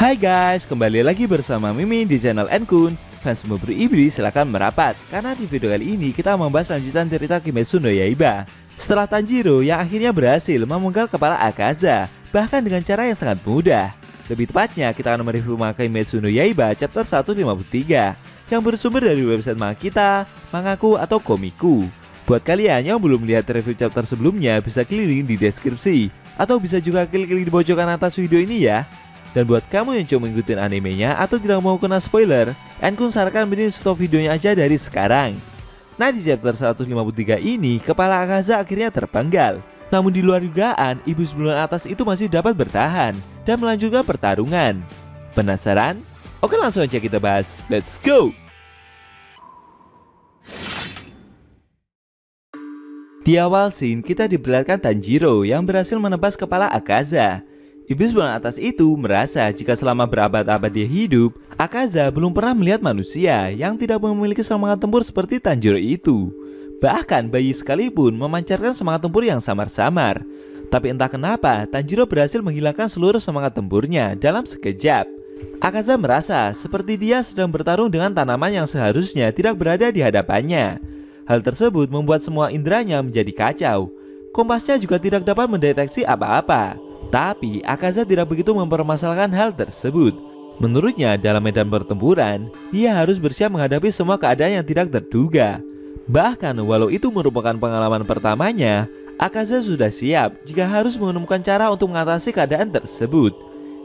Hai guys, kembali lagi bersama Mimi di channel Enkun. Fans Mobile Iblis silahkan merapat, karena di video kali ini kita membahas lanjutan cerita Kimetsu no Yaiba. Setelah Tanjiro yang akhirnya berhasil memenggal kepala Akaza, bahkan dengan cara yang sangat mudah. Lebih tepatnya, kita akan mereview manga Kimetsu no Yaiba chapter 153 yang bersumber dari website manga kita, Mangaku atau Komiku. Buat kalian yang belum lihat review chapter sebelumnya, bisa klik link di deskripsi, atau bisa juga klik di pojokan atas video ini ya. Dan buat kamu yang cuma ngikutin animenya atau tidak mau kena spoiler, Enkun sarankan mending stop videonya aja dari sekarang. Nah, di chapter 153 ini, kepala Akaza akhirnya terpenggal. Namun di luar dugaan, iblis bulan atas itu masih dapat bertahan dan melanjutkan pertarungan. Penasaran? Oke, langsung aja kita bahas. Let's go! Di awal scene, kita diperlihatkan Tanjiro yang berhasil menebas kepala Akaza. Iblis bulan atas itu merasa jika selama berabad-abad dia hidup, Akaza belum pernah melihat manusia yang tidak memiliki semangat tempur seperti Tanjiro itu. Bahkan bayi sekalipun memancarkan semangat tempur yang samar-samar. Tapi entah kenapa, Tanjiro berhasil menghilangkan seluruh semangat tempurnya dalam sekejap. Akaza merasa seperti dia sedang bertarung dengan tanaman yang seharusnya tidak berada di hadapannya. Hal tersebut membuat semua inderanya menjadi kacau. Kompasnya juga tidak dapat mendeteksi apa-apa. Tapi Akaza tidak begitu mempermasalahkan hal tersebut. Menurutnya dalam medan pertempuran, dia harus bersiap menghadapi semua keadaan yang tidak terduga. Bahkan walau itu merupakan pengalaman pertamanya, Akaza sudah siap jika harus menemukan cara untuk mengatasi keadaan tersebut.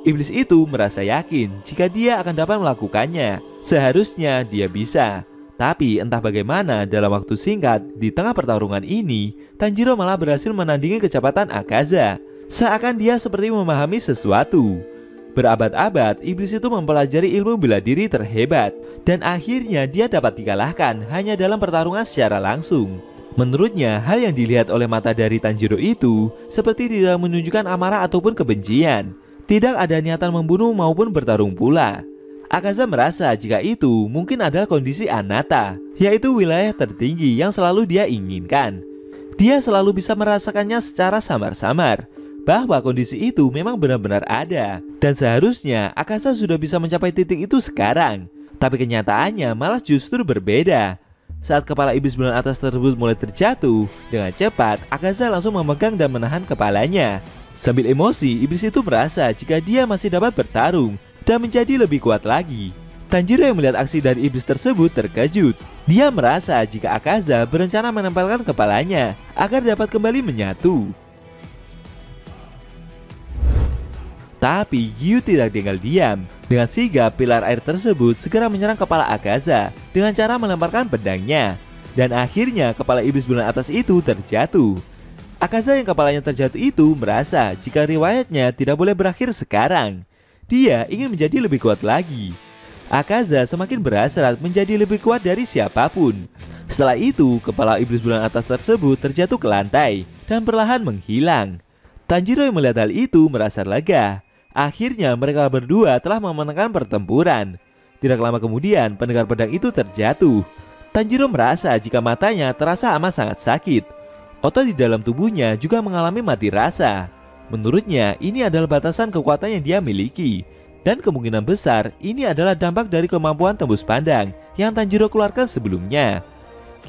Iblis itu merasa yakin jika dia akan dapat melakukannya. Seharusnya dia bisa. Tapi entah bagaimana dalam waktu singkat di tengah pertarungan ini, Tanjiro malah berhasil menandingi kecepatan Akaza. Seakan dia seperti memahami sesuatu. Berabad-abad, iblis itu mempelajari ilmu bela diri terhebat, dan akhirnya dia dapat dikalahkan hanya dalam pertarungan secara langsung. Menurutnya, hal yang dilihat oleh mata dari Tanjiro itu seperti tidak menunjukkan amarah ataupun kebencian. Tidak ada niatan membunuh maupun bertarung pula. Akaza merasa jika itu mungkin adalah kondisi Anata, yaitu wilayah tertinggi yang selalu dia inginkan. Dia selalu bisa merasakannya secara samar-samar, bahwa kondisi itu memang benar-benar ada, dan seharusnya Akaza sudah bisa mencapai titik itu sekarang. Tapi kenyataannya malah justru berbeda. Saat kepala iblis bulan atas tersebut mulai terjatuh, dengan cepat Akaza langsung memegang dan menahan kepalanya. Sambil emosi, iblis itu merasa jika dia masih dapat bertarung dan menjadi lebih kuat lagi. Tanjiro yang melihat aksi dari iblis tersebut terkejut. Dia merasa jika Akaza berencana menempelkan kepalanya agar dapat kembali menyatu. Tapi Gyu tidak tinggal diam. Dengan sigap, pilar air tersebut segera menyerang kepala Akaza dengan cara melemparkan pedangnya. Dan akhirnya kepala iblis bulan atas itu terjatuh. Akaza yang kepalanya terjatuh itu merasa jika riwayatnya tidak boleh berakhir sekarang. Dia ingin menjadi lebih kuat lagi. Akaza semakin berhasrat menjadi lebih kuat dari siapapun. Setelah itu, kepala iblis bulan atas tersebut terjatuh ke lantai dan perlahan menghilang. Tanjiro yang melihat hal itu merasa lega. Akhirnya mereka berdua telah memenangkan pertempuran. Tidak lama kemudian pendekar pedang itu terjatuh. Tanjiro merasa jika matanya terasa amat sangat sakit. Otot di dalam tubuhnya juga mengalami mati rasa. Menurutnya ini adalah batasan kekuatan yang dia miliki. Dan kemungkinan besar ini adalah dampak dari kemampuan tembus pandang yang Tanjiro keluarkan sebelumnya.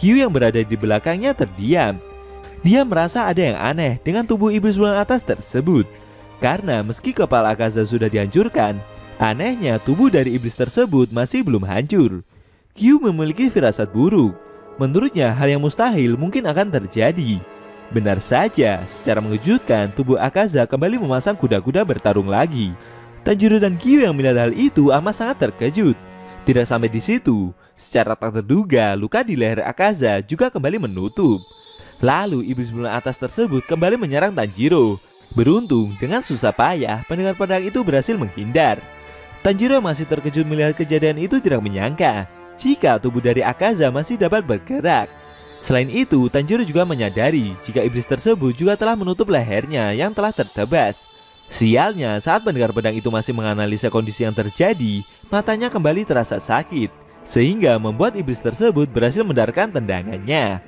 Gyu yang berada di belakangnya terdiam. Dia merasa ada yang aneh dengan tubuh iblis bulan atas tersebut. Karena meski kepala Akaza sudah dihancurkan, anehnya tubuh dari iblis tersebut masih belum hancur. Gyu memiliki firasat buruk. Menurutnya hal yang mustahil mungkin akan terjadi. Benar saja, secara mengejutkan tubuh Akaza kembali memasang kuda-kuda bertarung lagi. Tanjiro dan Gyu yang melihat hal itu amat sangat terkejut. Tidak sampai di situ, secara tak terduga luka di leher Akaza juga kembali menutup. Lalu iblis bulan atas tersebut kembali menyerang Tanjiro. Beruntung dengan susah payah pendekar pedang itu berhasil menghindar. Tanjiro masih terkejut melihat kejadian itu, tidak menyangka jika tubuh dari Akaza masih dapat bergerak. Selain itu, Tanjiro juga menyadari jika iblis tersebut juga telah menutup lehernya yang telah tertebas. Sialnya, saat pendekar pedang itu masih menganalisa kondisi yang terjadi, matanya kembali terasa sakit, sehingga membuat iblis tersebut berhasil mendarkan tendangannya.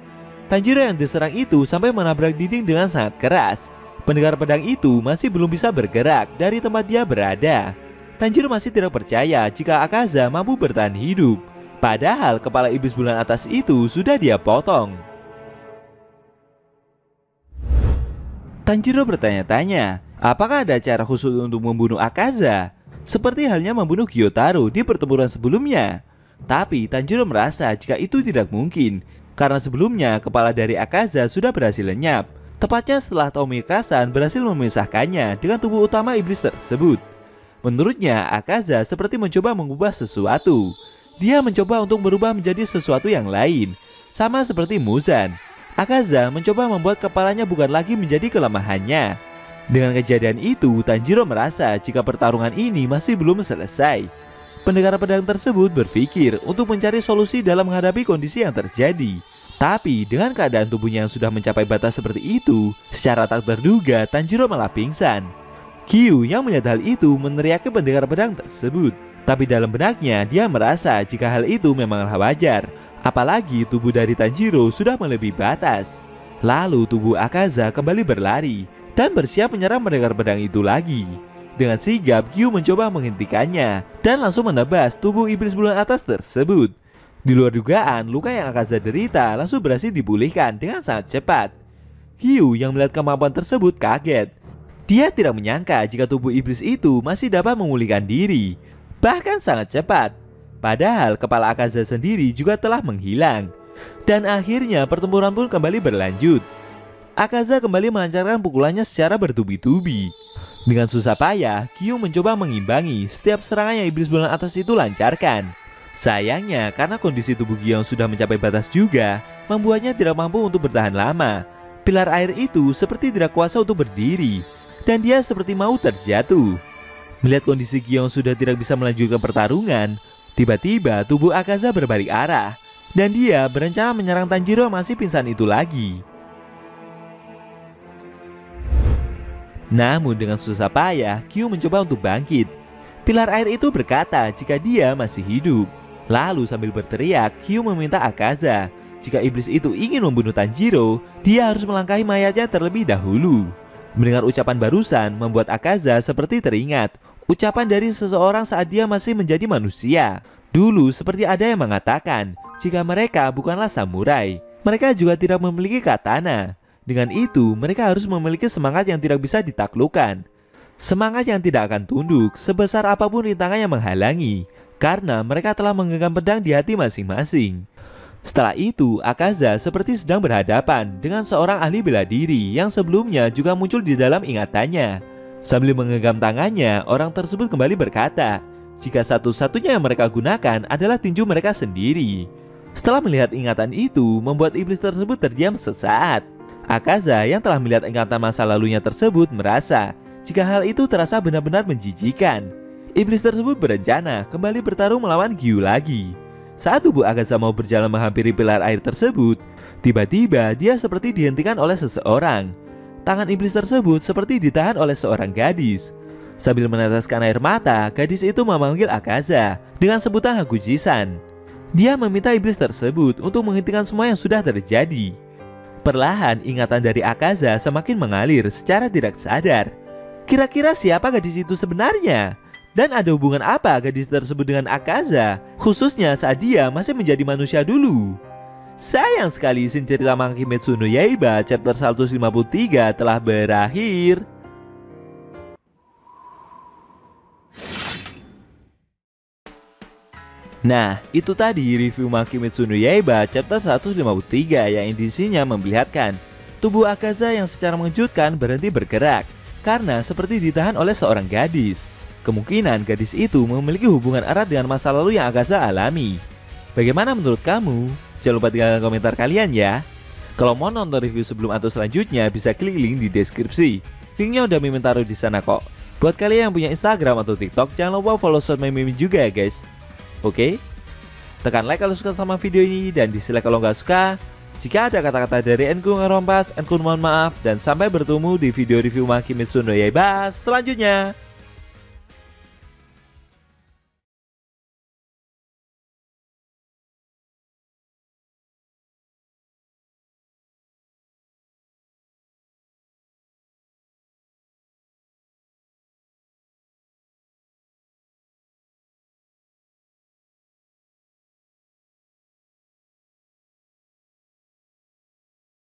Tanjiro yang diserang itu sampai menabrak dinding dengan sangat keras. Pendekar pedang itu masih belum bisa bergerak dari tempat dia berada. Tanjiro masih tidak percaya jika Akaza mampu bertahan hidup. Padahal kepala iblis bulan atas itu sudah dia potong. Tanjiro bertanya-tanya, apakah ada cara khusus untuk membunuh Akaza? Seperti halnya membunuh Gyotaro di pertempuran sebelumnya. Tapi Tanjiro merasa jika itu tidak mungkin, karena sebelumnya kepala dari Akaza sudah berhasil lenyap. Tepatnya setelah Tomikasan berhasil memisahkannya dengan tubuh utama iblis tersebut. Menurutnya, Akaza seperti mencoba mengubah sesuatu. Dia mencoba untuk berubah menjadi sesuatu yang lain. Sama seperti Muzan, Akaza mencoba membuat kepalanya bukan lagi menjadi kelemahannya. Dengan kejadian itu, Tanjiro merasa jika pertarungan ini masih belum selesai. Pendekar pedang tersebut berpikir untuk mencari solusi dalam menghadapi kondisi yang terjadi. Tapi dengan keadaan tubuhnya yang sudah mencapai batas seperti itu, secara tak terduga Tanjiro malah pingsan. Kyu yang melihat hal itu meneriaki pendekar pedang tersebut. Tapi dalam benaknya dia merasa jika hal itu memanglah wajar. Apalagi tubuh dari Tanjiro sudah melebihi batas. Lalu tubuh Akaza kembali berlari dan bersiap menyerang pendekar pedang itu lagi. Dengan sigap, Kyu mencoba menghentikannya dan langsung menebas tubuh iblis bulan atas tersebut. Di luar dugaan, luka yang Akaza derita langsung berhasil dipulihkan dengan sangat cepat. Kyu yang melihat kemampuan tersebut kaget. Dia tidak menyangka jika tubuh iblis itu masih dapat memulihkan diri, bahkan sangat cepat. Padahal kepala Akaza sendiri juga telah menghilang. Dan akhirnya pertempuran pun kembali berlanjut. Akaza kembali melancarkan pukulannya secara bertubi-tubi. Dengan susah payah, Kyu mencoba mengimbangi setiap serangan yang iblis bulan atas itu lancarkan. Sayangnya, karena kondisi tubuh Kyu yang sudah mencapai batas juga, membuatnya tidak mampu untuk bertahan lama. Pilar air itu seperti tidak kuasa untuk berdiri, dan dia seperti mau terjatuh. Melihat kondisi Kyu yang sudah tidak bisa melanjutkan pertarungan, tiba-tiba tubuh Akaza berbalik arah, dan dia berencana menyerang Tanjiro yang masih pingsan itu lagi. Namun dengan susah payah, Kyu mencoba untuk bangkit. Pilar air itu berkata jika dia masih hidup. Lalu sambil berteriak, Kyu meminta Akaza jika iblis itu ingin membunuh Tanjiro, dia harus melangkahi mayatnya terlebih dahulu. Mendengar ucapan barusan membuat Akaza seperti teringat ucapan dari seseorang saat dia masih menjadi manusia. Dulu seperti ada yang mengatakan jika mereka bukanlah samurai, mereka juga tidak memiliki katana. Dengan itu mereka harus memiliki semangat yang tidak bisa ditaklukkan. Semangat yang tidak akan tunduk sebesar apapun rintangan yang menghalangi, karena mereka telah menggenggam pedang di hati masing-masing. Setelah itu Akaza seperti sedang berhadapan dengan seorang ahli bela diri yang sebelumnya juga muncul di dalam ingatannya. Sambil menggenggam tangannya, orang tersebut kembali berkata jika satu-satunya yang mereka gunakan adalah tinju mereka sendiri. Setelah melihat ingatan itu membuat iblis tersebut terdiam sesaat. Akaza yang telah melihat ingatan masa lalunya tersebut merasa jika hal itu terasa benar-benar menjijikan. Iblis tersebut berencana kembali bertarung melawan Kyu lagi. Saat tubuh Akaza mau berjalan menghampiri pilar air tersebut, tiba-tiba dia seperti dihentikan oleh seseorang. Tangan iblis tersebut seperti ditahan oleh seorang gadis. Sambil meneteskan air mata, gadis itu memanggil Akaza dengan sebutan Hakuji-san. Dia meminta iblis tersebut untuk menghentikan semua yang sudah terjadi. Perlahan ingatan dari Akaza semakin mengalir secara tidak sadar. Kira-kira siapa gadis itu sebenarnya? Dan ada hubungan apa gadis tersebut dengan Akaza, khususnya saat dia masih menjadi manusia dulu? Sayang sekali scene cerita Mankimetsu no Yaiba chapter 153 telah berakhir. Nah, itu tadi review Mankimetsu no Yaiba chapter 153 yang intinya memperlihatkan tubuh Akaza yang secara mengejutkan berhenti bergerak karena seperti ditahan oleh seorang gadis. Kemungkinan gadis itu memiliki hubungan erat dengan masa lalu yang Akaza alami. Bagaimana menurut kamu? Jangan lupa tinggalkan komentar kalian ya. Kalau mau nonton review sebelum atau selanjutnya bisa klik link di deskripsi. Linknya udah Mimin taruh di sana kok. Buat kalian yang punya Instagram atau TikTok, jangan lupa follow sosmed Mimin juga ya guys. Oke? Tekan like kalau suka sama video ini dan dislike kalau nggak suka. Jika ada kata-kata dari Enku ngerompas, Enku mohon maaf dan sampai bertemu di video review Mankimetsu no Yaiba selanjutnya.